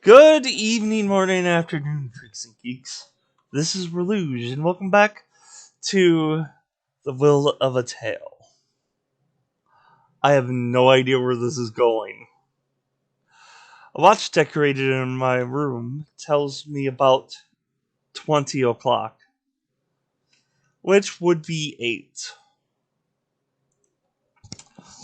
Good evening, morning, afternoon, freaks and geeks. This is Railuge, and welcome back to The Will of a Tale. I have no idea where this is going. A watch decorated in my room tells me about 20 o'clock, which would be 8.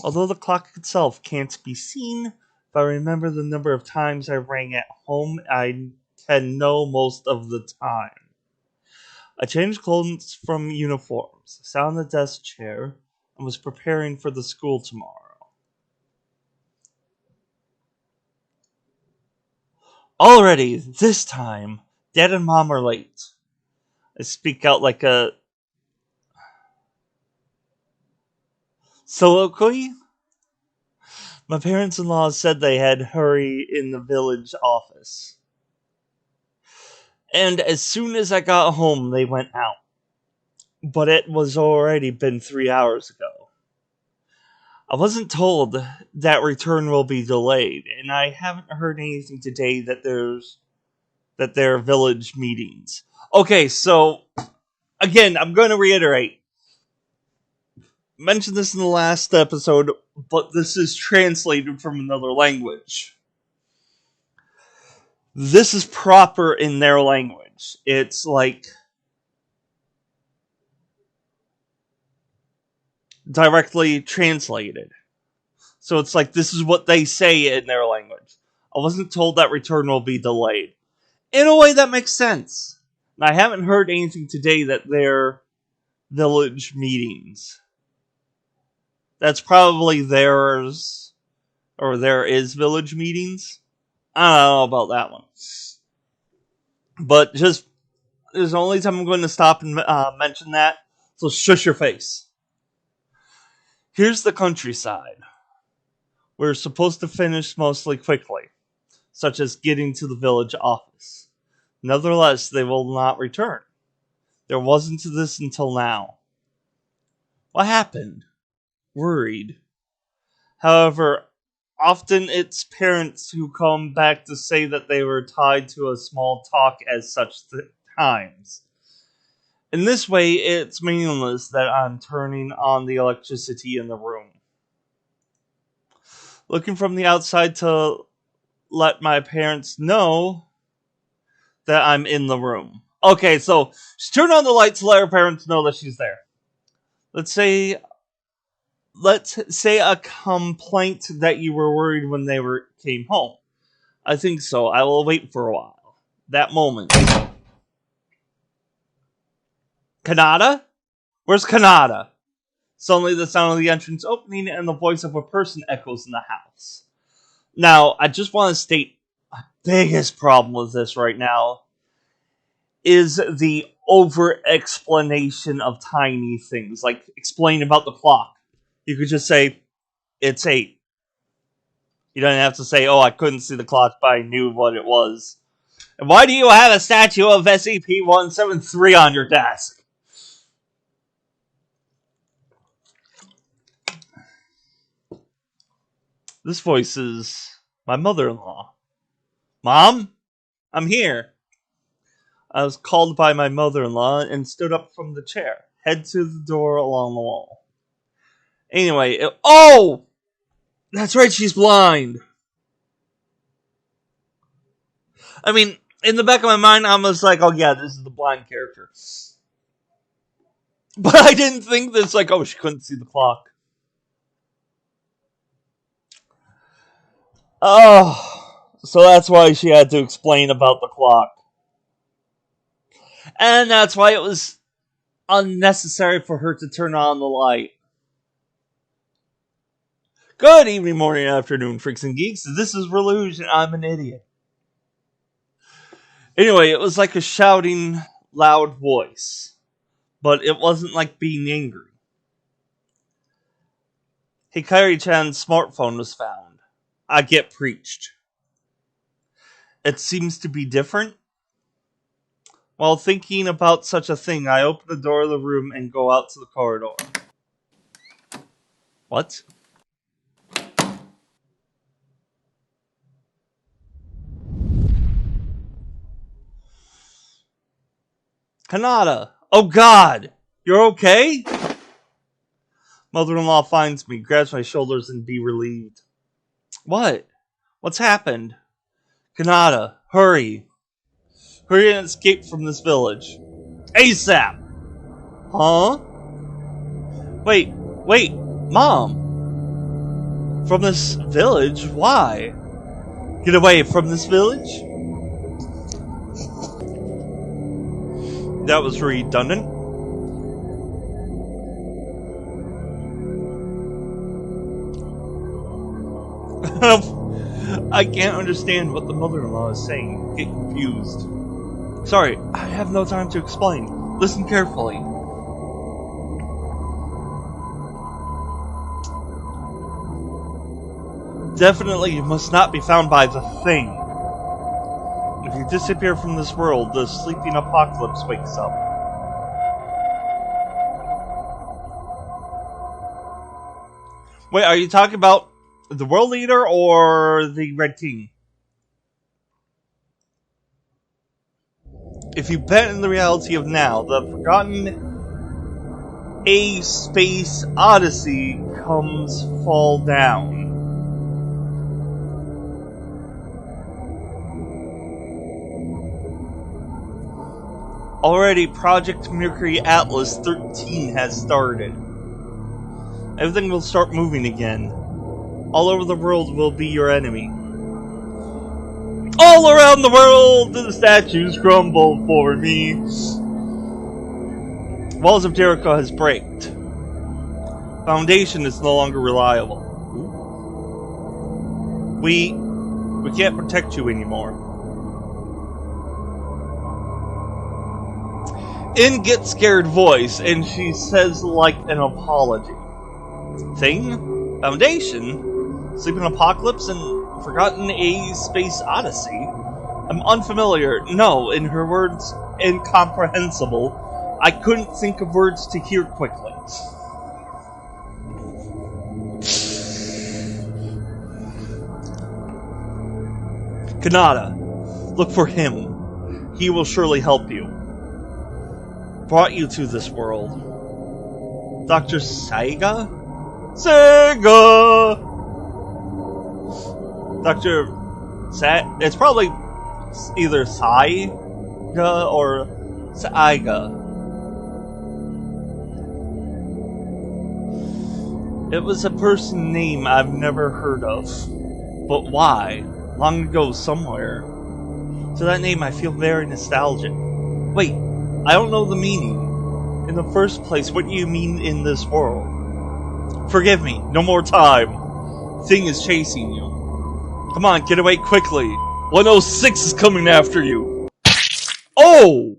Although the clock itself can't be seen, if I remember the number of times I rang at home, I can know most of the time. I changed clothes from uniforms, sat on the desk chair, and was preparing for the school tomorrow. Already, this time, Dad and Mom are late. I speak out like a soliloquy. My parents-in-law said they had hurry in the village office. And as soon as I got home, they went out. But it was already been 3 hours ago. I wasn't told that return will be delayed, and I haven't heard anything today that there are village meetings. Okay, so again, I'm going to reiterate. Mentioned this in the last episode, but this is translated from another language. This is proper in their language. It's like directly translated. So it's like this is what they say in their language. I wasn't told that return will be delayed. In a way, that makes sense. I haven't heard anything today that they're village meetings. That's probably theirs, or there is village meetings. I don't know about that one. But just, there's the only time I'm going to stop and mention that, so shush your face. Here's the countryside. We're supposed to finish mostly quickly, such as getting to the village office. Nevertheless, they will not return. There wasn't this until now. What happened? Worried. However, often it's parents who come back to say that they were tied to a small talk at such times. In this way, it's meaningless that I'm turning on the electricity in the room. Looking from the outside to let my parents know that I'm in the room. Okay, so she turned on the light to let her parents know that she's there. Let's say a complaint that you were worried when they came home. I think so. I will wait for a while. That moment. Kanata? Where's Kanata? Suddenly the sound of the entrance opening and the voice of a person echoes in the house. Now, I just want to state my biggest problem with this right now is the over-explanation of tiny things. Like, explain about the clock. You could just say, it's 8. You don't have to say, oh, I couldn't see the clock, but I knew what it was. And why do you have a statue of SCP-173 on your desk? This voice is my mother-in-law. Mom? I'm here. I was called by my mother-in-law and stood up from the chair, head to the door along the wall. Anyway, oh! That's right, she's blind. I mean, in the back of my mind, I was like, oh yeah, this is the blind character. But I didn't think this, like, oh, she couldn't see the clock. Oh, so that's why she had to explain about the clock. And that's why it was unnecessary for her to turn on the light. Good evening, morning, afternoon, freaks and geeks. This is Railuge, and I'm an idiot. Anyway, it was like a shouting, loud voice. But it wasn't like being angry. Hikari-chan's smartphone was found. I get preached. It seems to be different. While thinking about such a thing, I open the door of the room and go out to the corridor. What? Kanata! Oh God! You're okay? Mother-in-law finds me, grabs my shoulders, and be relieved. What? What's happened? Kanata, hurry. Hurry and escape from this village. ASAP! Huh? Wait, Mom! From this village? Why? Get away from this village? That was redundant. I can't understand what the mother-in-law is saying. Get confused. Sorry, I have no time to explain. Listen carefully. Definitely you must not be found by the thing. If you disappear from this world, the sleeping apocalypse wakes up. Wait, are you talking about the world leader or the Red King? If you bet in the reality of now, the forgotten A Space Odyssey comes fall down. Already, Project Mercury Atlas 13 has started. Everything will start moving again. All over the world will be your enemy. All around the world, the statues crumble for me. Walls of Jericho has braked. Foundation is no longer reliable. We can't protect you anymore. In Get Scared voice, and she says like an apology. Thing? Foundation? Sleeping Apocalypse and Forgotten A Space Odyssey? I'm unfamiliar. No, in her words, incomprehensible. I couldn't think of words to hear quickly. Kanata, look for him. He will surely help you. Brought you to this world. Dr. Saiga? Sega! Dr. It's probably either Saiga or Saiga. It was a person name I've never heard of. But why? Long ago somewhere. To that name I feel very nostalgic. Wait, I don't know the meaning. In the first place, what do you mean in this world? Forgive me, no more time. Thing is chasing you. Come on, get away quickly. 106 is coming after you. Oh!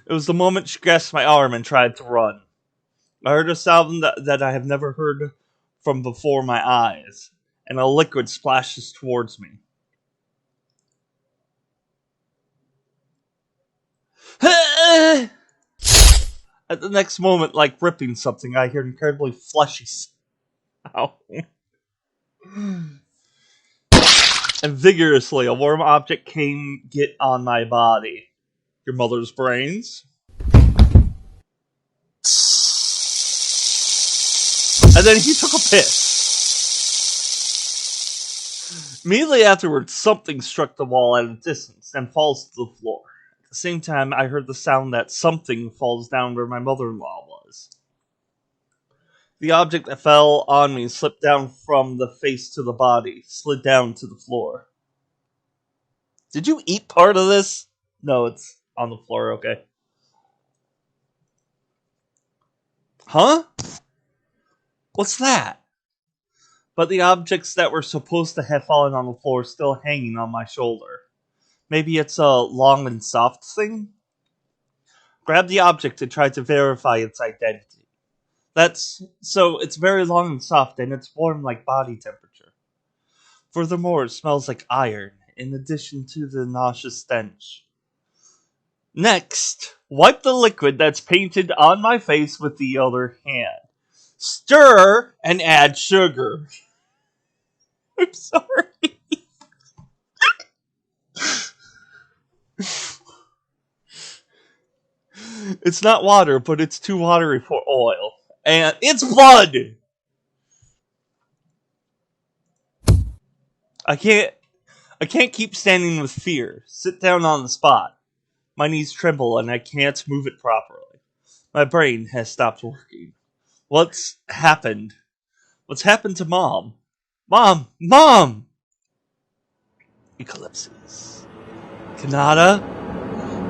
It was the moment she grasped my arm and tried to run. I heard a sound that I have never heard from before my eyes, and a liquid splashes towards me. At the next moment, like ripping something, I hear an incredibly fleshy sound. And vigorously, a warm object came get on my body. Your mother's brains? And then he took a piss. Immediately afterwards, something struck the wall at a distance and falls to the floor. At the same time, I heard the sound that something falls down where my mother-in-law was. The object that fell on me slipped down from the face to the body, slid down to the floor. Did you eat part of this? No, it's on the floor, okay. Huh? What's that? But the objects that were supposed to have fallen on the floor still hanging on my shoulder. Maybe it's a long and soft thing? Grab the object and try to verify its identity. So it's very long and soft, and it's warm like body temperature. Furthermore, it smells like iron, in addition to the nauseous stench. Next, wipe the liquid that's painted on my face with the other hand. Stir and add sugar. I'm sorry. It's not water, but it's too watery for oil. And it's blood! I can't keep standing with fear. Sit down on the spot. My knees tremble and I can't move it properly. My brain has stopped working. What's happened? What's happened to Mom? Mom! Mom! Eclipses. Kanata?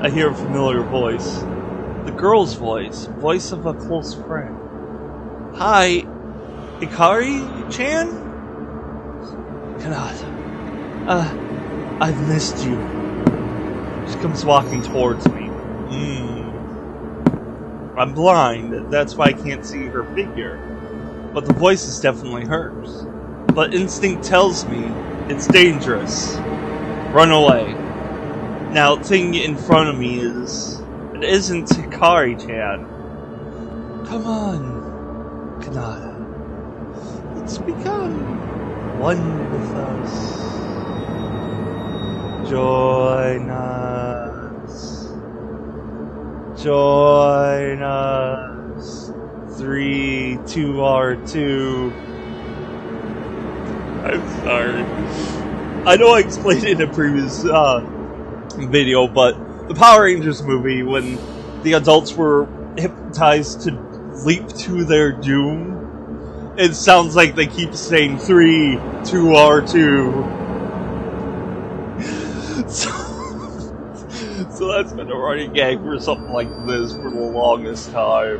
I hear a familiar voice. The girl's voice. Voice of a close friend. Hi, Ikari-chan? Kanata. I've missed you. She comes walking towards me. I'm blind, that's why I can't see her figure. But the voice is definitely hers. But instinct tells me it's dangerous. Run away. Now, the thing in front of me it isn't Hikari-chan. Come on, Kanata. Let's become one with us. Join us. Join us. 3, 2R2. I'm sorry. I know I explained it in a previous video, but the Power Rangers movie, when the adults were hypnotized to leap to their doom, it sounds like they keep saying 3, 2R2. So that's been a running gag for something like this for the longest time.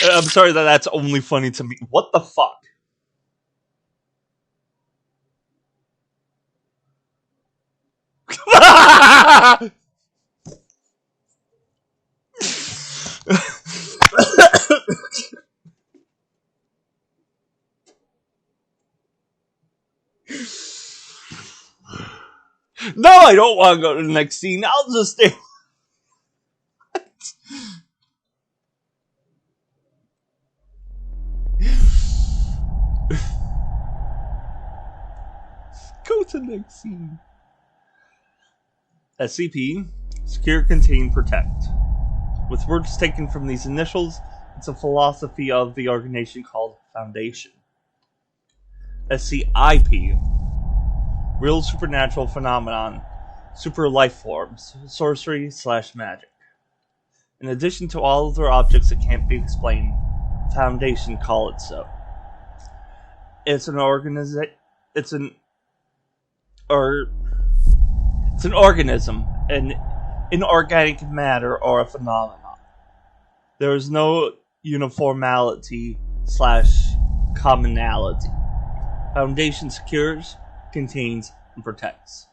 I'm sorry that that's only funny to me. What the fuck? No, I don't want to go to the next scene. I'll just stay. Go to the next scene. SCP, Secure, Contain, Protect. With words taken from these initials, it's a philosophy of the organization called Foundation. SCIP, Real Supernatural Phenomenon, Super Life Forms, Sorcery/Magic. In addition to all other objects that can't be explained, Foundation call it so. It's an organism, an inorganic matter or a phenomenon. There is no uniformity/commonality. Foundation secures, contains, and protects.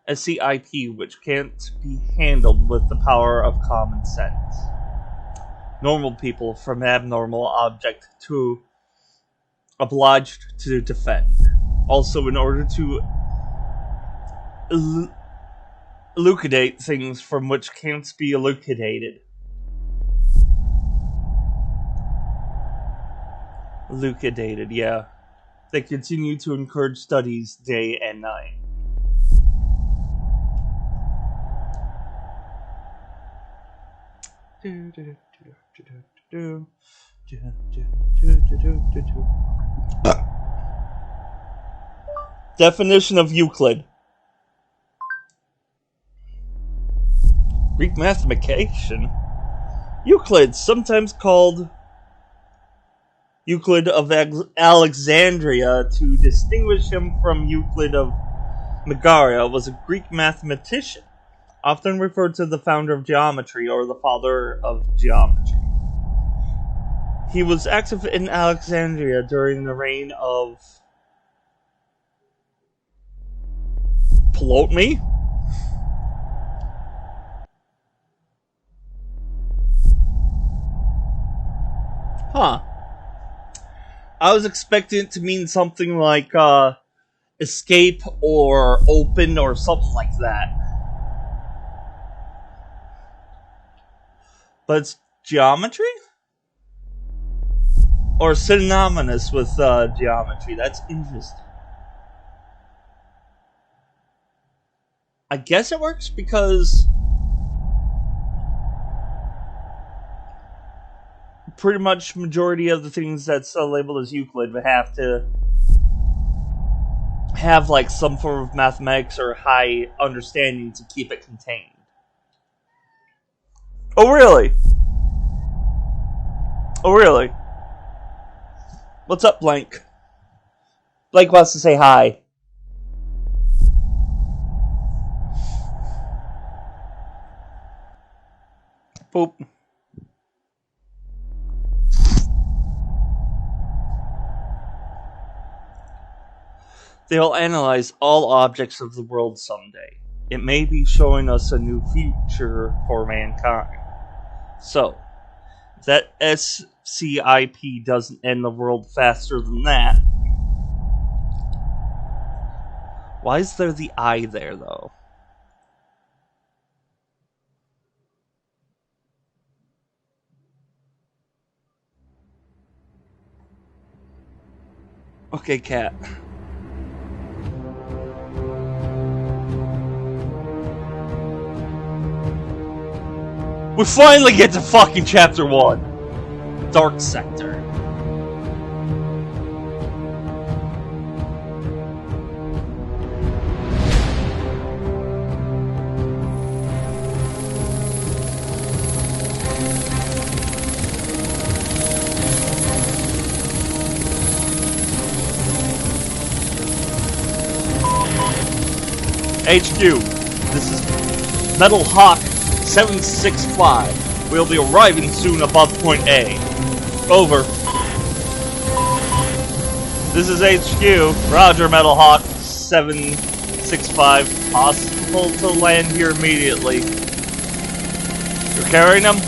SCIP, which can't be handled with the power of common sense. Normal people from abnormal object to obliged to defend. Also, in order to elucidate things from which can't be elucidated. Elucidated, yeah. They continue to encourage studies day and night. Definition of Euclid. Greek mathematician. Euclid, sometimes called Euclid of Alexandria to distinguish him from Euclid of Megara, was a Greek mathematician, often referred to the founder of geometry or the father of geometry. He was active in Alexandria during the reign of Ptolemy. Huh. I was expecting it to mean something like escape or open or something like that. But it's geometry? Or synonymous with geometry. That's interesting. I guess it works because pretty much majority of the things that's labeled as Euclid would have to have like some form of mathematics or high understanding to keep it contained. Oh really? Oh really? What's up, Blank? Blank wants to say hi. Boop. They'll analyze all objects of the world someday. It may be showing us a new future for mankind. So, if that SCP doesn't end the world faster than that, why is there the eye there, though? Okay, cat. We finally get to fucking chapter 1. Dark Sector. HQ, this is Metal Hawk 765. We'll be arriving soon above point A. Over. This is HQ. Roger, Metal Hawk 765. Possible to land here immediately. You're carrying them?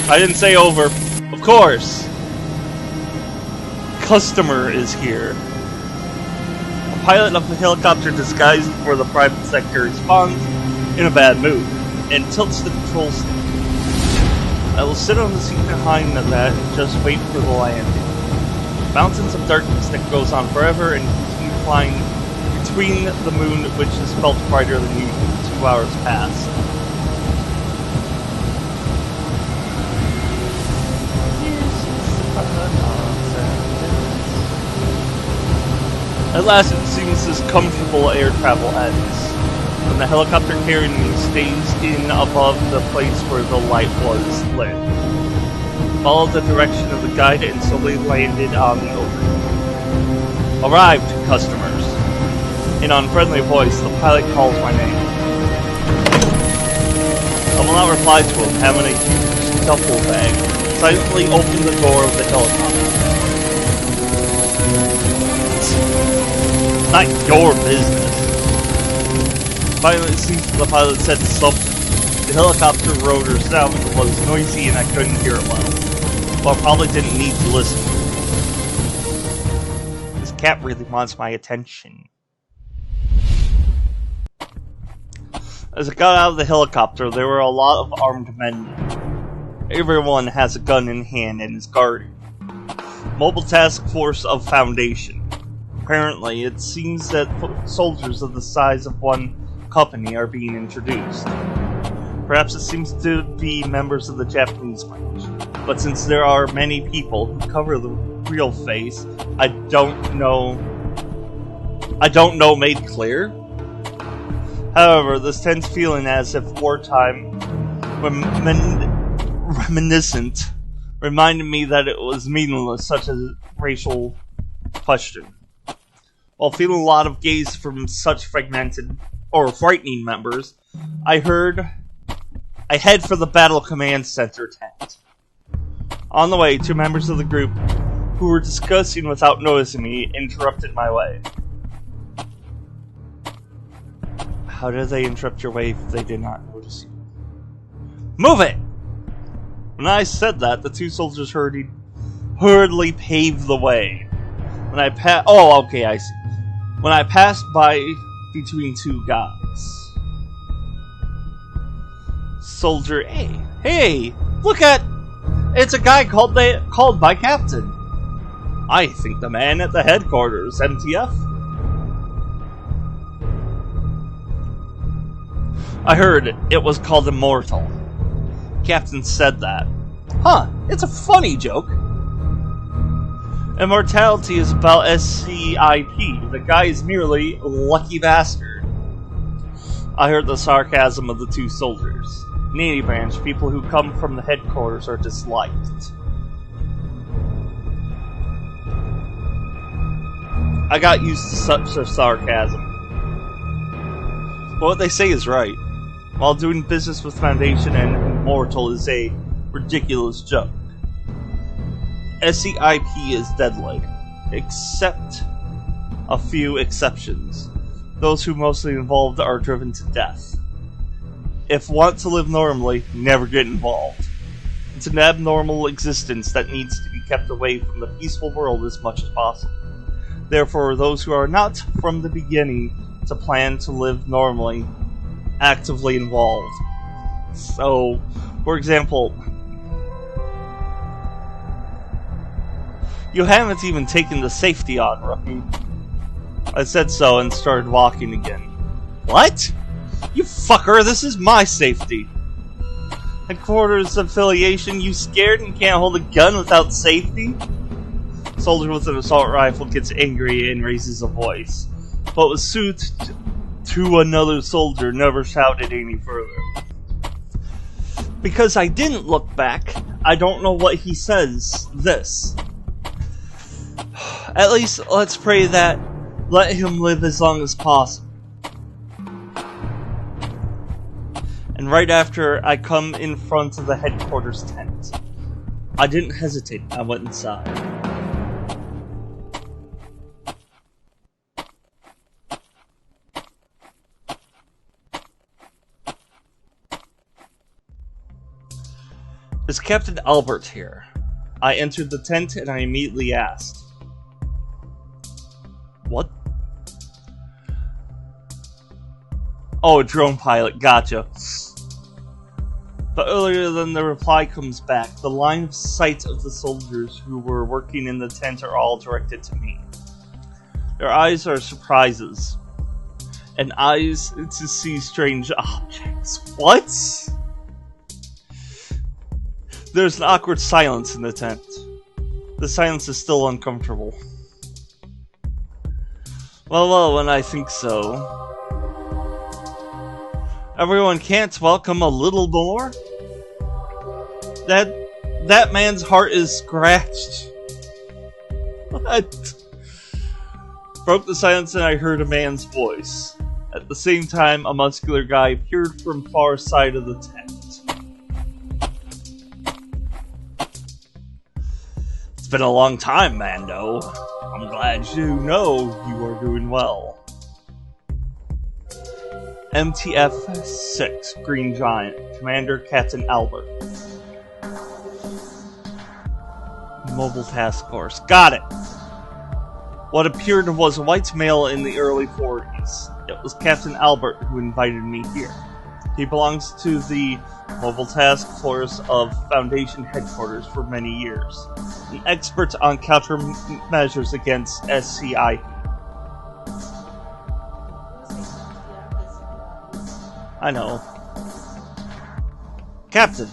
I didn't say over. Of course. Customer is here. A pilot of the helicopter disguised for the private sector responds in a bad mood and tilts the control stick. I will sit on the seat behind that and just wait for the landing. Mountains of darkness that goes on forever and continue flying between the moon, which is felt brighter than usual. 2 hours pass. At last, it seems this comfortable air travel ends. When the helicopter carrying me stays in above the place where the light was lit. Followed the direction of the guide and slowly landed on the open. Arrived, customers. In an unfriendly voice, the pilot calls my name. I will not reply to him, having a huge duffel bag. Silently open the door of the helicopter. Not your business. Finally, it seems the pilot said something. The helicopter rotor sound was noisy and I couldn't hear it well. Well, I probably didn't need to listen. This cat really wants my attention. As I got out of the helicopter, there were a lot of armed men there. Everyone has a gun in hand and is guarding. Mobile Task Force of Foundation. Apparently, it seems that soldiers of the size of one company are being introduced. Perhaps it seems to be members of the Japanese branch. But since there are many people who cover the real face, I don't know made clear. However, this tends feeling as if wartime reminiscent reminded me that it was meaningless, such as racial question. While feeling a lot of gaze from such fragmented or frightening members, I head for the Battle Command Center tent. On the way, 2 members of the group, who were discussing without noticing me, interrupted my way. How did they interrupt your way if they did not notice you? Move it! When I said that, the 2 soldiers hurriedly paved the way. When I I see. When I passed by between 2 guys. Soldier A. Hey, look at... It's a guy called by Captain. I think the man at the headquarters, MTF. I heard it was called Immortal. Captain said that. Huh, it's a funny joke. Immortality is about SCP. The guy is merely a lucky bastard. I heard the sarcasm of the two soldiers. Navy branch, people who come from the headquarters are disliked. I got used to such a sarcasm. But what they say is right. While doing business with Foundation and Immortal is a ridiculous joke. SCP is deadly, except a few exceptions. Those who mostly involved are driven to death. If want to live normally, never get involved. It's an abnormal existence that needs to be kept away from the peaceful world as much as possible. Therefore, those who are not from the beginning to plan to live normally, actively involved. So, for example, you haven't even taken the safety on, rookie. I said so and started walking again. What? You fucker, this is my safety. Headquarters affiliation, you scared and can't hold a gun without safety? Soldier with an assault rifle gets angry and raises a voice, but was soothed to another soldier, never shouted any further. Because I didn't look back, I don't know what he says. This. At least, let's pray that let him live as long as possible. And right after I come in front of the headquarters tent, I didn't hesitate, I went inside. Is Captain Albert here? I entered the tent and I immediately asked. What? Oh, a drone pilot, gotcha. But earlier than the reply comes back, the line of sight of the soldiers who were working in the tent are all directed to me. Their eyes are surprises, and eyes to see strange objects. What? There's an awkward silence in the tent. The silence is still uncomfortable. Well, when I think so. Everyone can't welcome a little more? That man's heart is scratched. What? Broke the silence and I heard a man's voice. At the same time, a muscular guy appeared from far side of the tent. It's been a long time, Mando. I'm glad you know you are doing well. MTF-6, Green Giant, Commander Captain Albert. Mobile Task Force. Got it! What appeared was a white male in the early 40s. It was Captain Albert who invited me here. He belongs to the Mobile Task Force of Foundation Headquarters for many years. An expert on countermeasures against SCP. I know. Captain!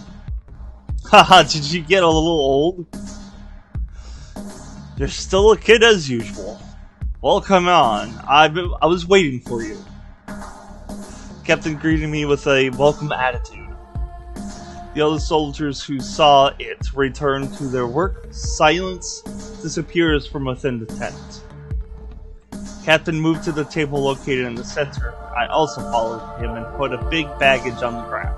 Haha, did you get a little old? You're still a kid as usual. Well, come on. I was waiting for you. Captain greeted me with a welcome attitude. The other soldiers who saw it returned to their work. Silence disappears from within the tent. Captain moved to the table located in the center. I also followed him and put a big baggage on the ground.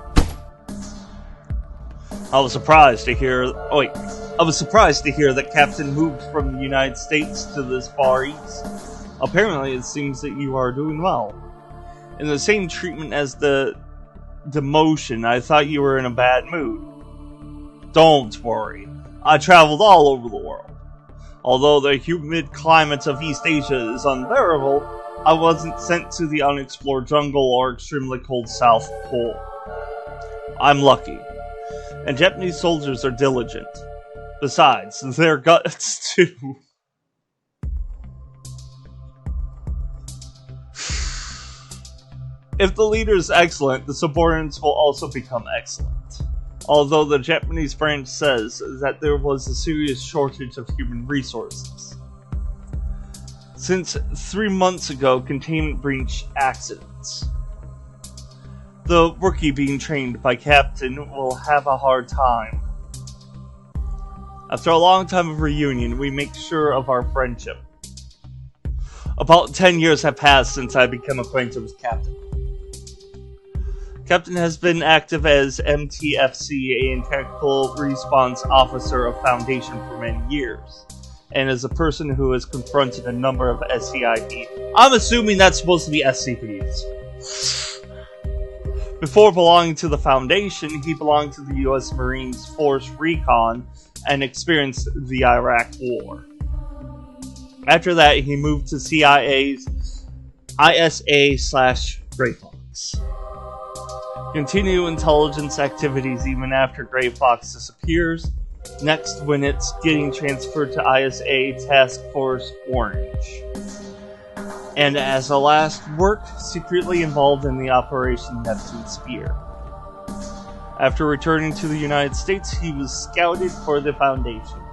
I was surprised to hear that Captain moved from the United States to this far east. Apparently, it seems that you are doing well. In the same treatment as the demotion, I thought you were in a bad mood. Don't worry. I traveled all over the world. Although the humid climate of East Asia is unbearable, I wasn't sent to the unexplored jungle or extremely cold South Pole. I'm lucky. And Japanese soldiers are diligent. Besides, their guts too. If the leader is excellent, the subordinates will also become excellent. Although the Japanese branch says that there was a serious shortage of human resources. Since 3 months ago, containment breach accidents. The rookie being trained by Captain will have a hard time. After a long time of reunion, we make sure of our friendship. About 10 years have passed since I became acquainted with Captain. Captain has been active as MTFC and Technical Response Officer of Foundation for many years, and is a person who has confronted a number of SCIP. I'm assuming that's supposed to be SCPs. Before belonging to the Foundation, he belonged to the U.S. Marines Force Recon and experienced the Iraq War. After that, he moved to CIA's ISA/Grey Fox. Continue intelligence activities even after Grey Fox disappears. Next, when it's getting transferred to ISA Task Force Orange. And as a last work, secretly involved in the Operation Neptune Spear. After returning to the United States, he was scouted for the Foundation,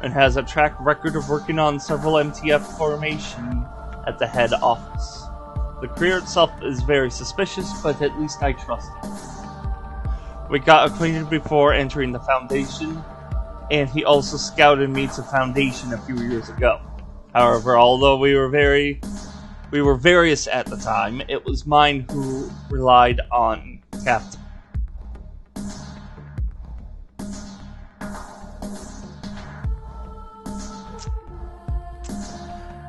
and has a track record of working on several MTF formation at the head office. The career itself is very suspicious, but at least I trust him. We got acquainted before entering the Foundation, and he also scouted me to Foundation a few years ago. However, although we were various at the time, it was mine who relied on Captain.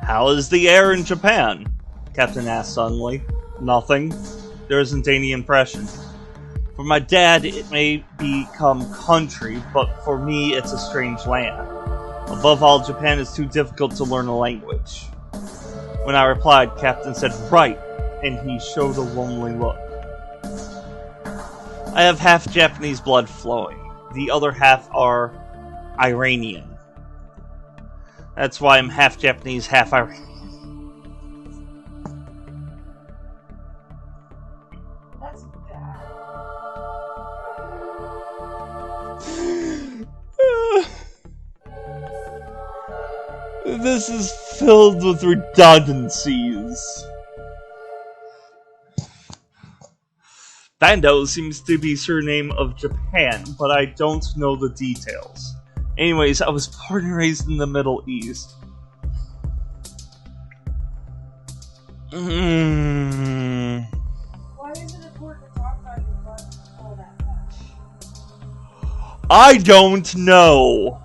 How is the air in Japan? Captain asked suddenly. Nothing. There isn't any impression. For my dad, it may become country, but for me, it's a strange land. Above all, Japan is too difficult to learn a language. When I replied, Captain said, right, and he showed a lonely look. I have half Japanese blood flowing. The other half are Iranian. That's why I'm half Japanese, half Iranian. That's bad. This is filled with redundancies. Bando seems to be surname of Japan, but I don't know the details. Anyways, I was born and raised in the Middle East. Why is it important to talk about your butt all that much? I don't know.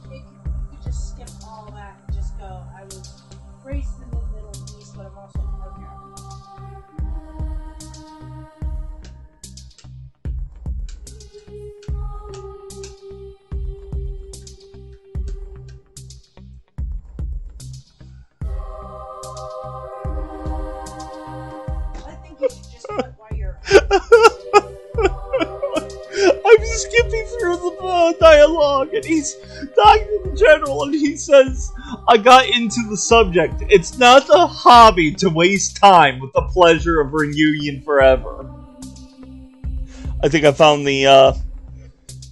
Maybe you could just skip all that and just go, I was raised in the Middle East, but I'm also from here. I think you should just put why you're I'm skipping through the dialogue, and he's talking to the general, and he says, I got into the subject. It's not a hobby to waste time with the pleasure of reunion forever. I think I found the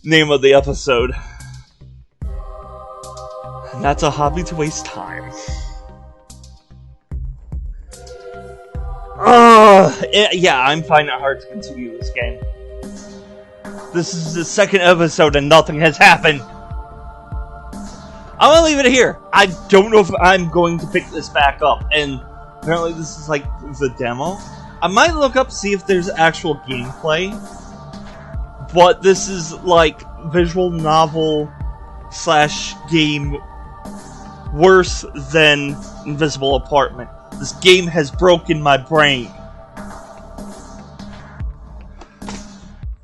name of the episode. And that's a hobby to waste time. Yeah, I'm finding it hard to continue this game. This is the second episode and nothing has happened. I'm gonna leave it here. I don't know if I'm going to pick this back up. And apparently this is like the demo. I might look up, see if there's actual gameplay. But this is like visual novel / game worse than Invisible Apartment. This game has broken my brain.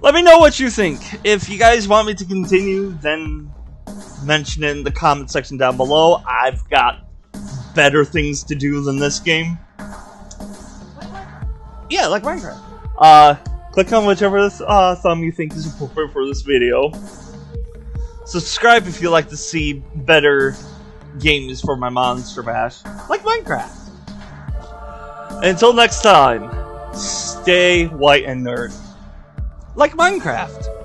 Let me know what you think. If you guys want me to continue, then mention it in the comment section down below. I've got better things to do than this game. Yeah, like Minecraft. Click on whichever thumb you think is appropriate for this video. Subscribe if you'd like to see better games for my Monster Bash, like Minecraft. Until next time. Stay white and nerd. Like Minecraft.